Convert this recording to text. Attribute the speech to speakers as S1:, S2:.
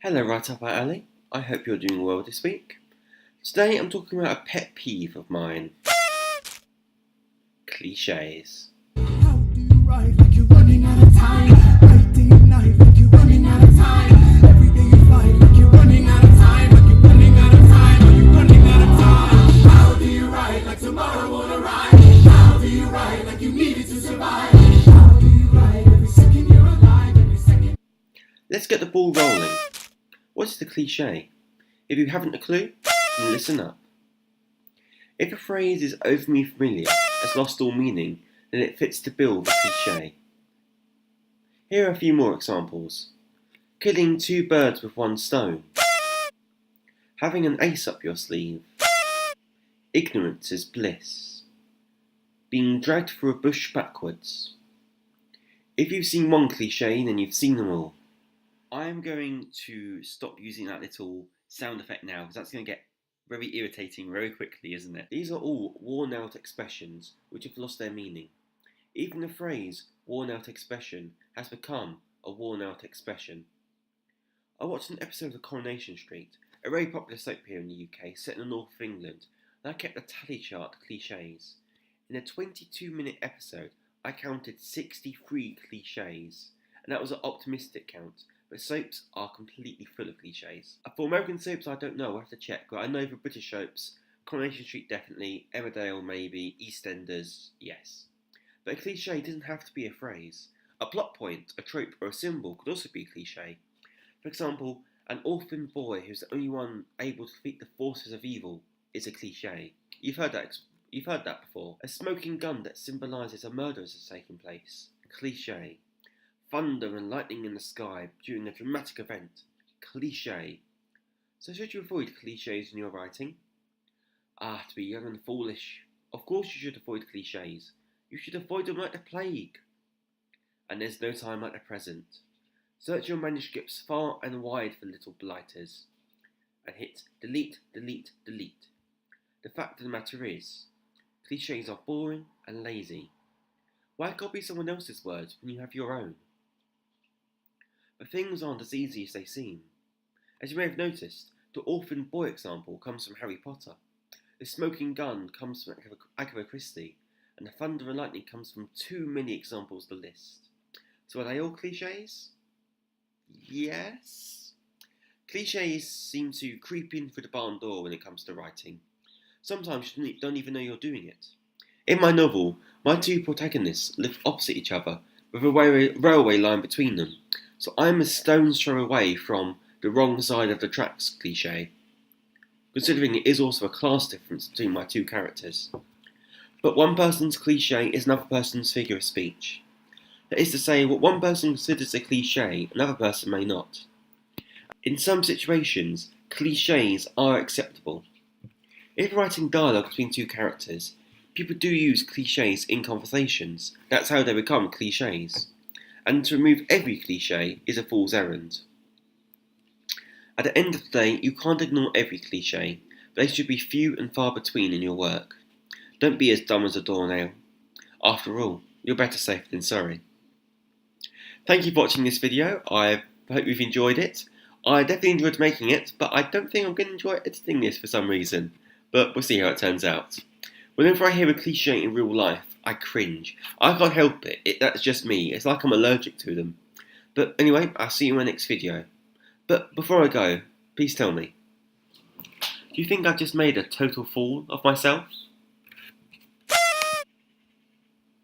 S1: Hello, right up our alley. I hope you're doing well this week. Today I'm talking about a pet peeve of mine. Clichés.
S2: How do you ride like you're running out of time? Night day and night like you're running out of time. Every day you fight like you're running out of time. Like you're running out of time. Are you running out of time? How do you ride like tomorrow won't arrive? How do you ride like you needed to survive? How do you ride every second you're alive? Every second.
S1: Let's get the ball rolling. What is the cliché? If you haven't a clue, then listen up. If a phrase is overly familiar, has lost all meaning, then it fits the bill of a cliché. Here are a few more examples. Killing two birds with one stone. Having an ace up your sleeve. Ignorance is bliss. Being dragged through a bush backwards. If you've seen one cliché, then you've seen them all. I'm going to stop using that little sound effect now because that's going to get very irritating very quickly, isn't it? These are all worn out expressions which have lost their meaning. Even the phrase worn out expression has become a worn out expression. I watched an episode of Coronation Street, a very popular soap here in the UK set in the north of England, and I kept a tally chart of clichés. In a 22-minute episode, I counted 63 clichés, and that was an optimistic count. But soaps are completely full of clichés. For American soaps, I don't know, I'll have to check. But I know for British soaps, Coronation Street definitely, Emmerdale maybe, EastEnders, yes. But a cliché doesn't have to be a phrase. A plot point, a trope, or a symbol could also be a cliché. For example, an orphan boy who's the only one able to defeat the forces of evil is a cliché. You've heard that before. A smoking gun that symbolises a murder has taken place. Cliché. Thunder and lightning in the sky during a dramatic event. Cliché. So should you avoid clichés in your writing? To be young and foolish. Of course you should avoid clichés. You should avoid them like the plague. And there's no time like the present. Search your manuscripts far and wide for little blighters. And hit delete, delete, delete. The fact of the matter is, clichés are boring and lazy. Why copy someone else's words when you have your own? But things aren't as easy as they seem. As you may have noticed, the orphan boy example comes from Harry Potter, the smoking gun comes from Agatha Christie, and the thunder and lightning comes from too many examples of the list. So are they all clichés? Yes. Clichés seem to creep in through the barn door when it comes to writing. Sometimes you don't even know you're doing it. In my novel, my two protagonists live opposite each other, with a railway line between them. So I'm a stone's throw away from the wrong side of the tracks cliché, considering it is also a class difference between my two characters. But one person's cliché is another person's figure of speech. That is to say, what one person considers a cliché, another person may not. In some situations, clichés are acceptable. If writing dialogue between two characters, people do use clichés in conversations. That's how they become clichés. And to remove every cliché is a fool's errand. At the end of the day, you can't ignore every cliché, but they should be few and far between in your work. Don't be as dumb as a doornail. After all, you're better safe than sorry. Thank you for watching this video. I hope you've enjoyed it. I definitely enjoyed making it, but I don't think I'm going to enjoy editing this for some reason. But we'll see how it turns out. Whenever I hear a cliché in real life, I cringe. I can't help it. That's just me. It's like I'm allergic to them. But anyway, I'll see you in my next video. But before I go, please tell me, do you think I've just made a total fool of myself?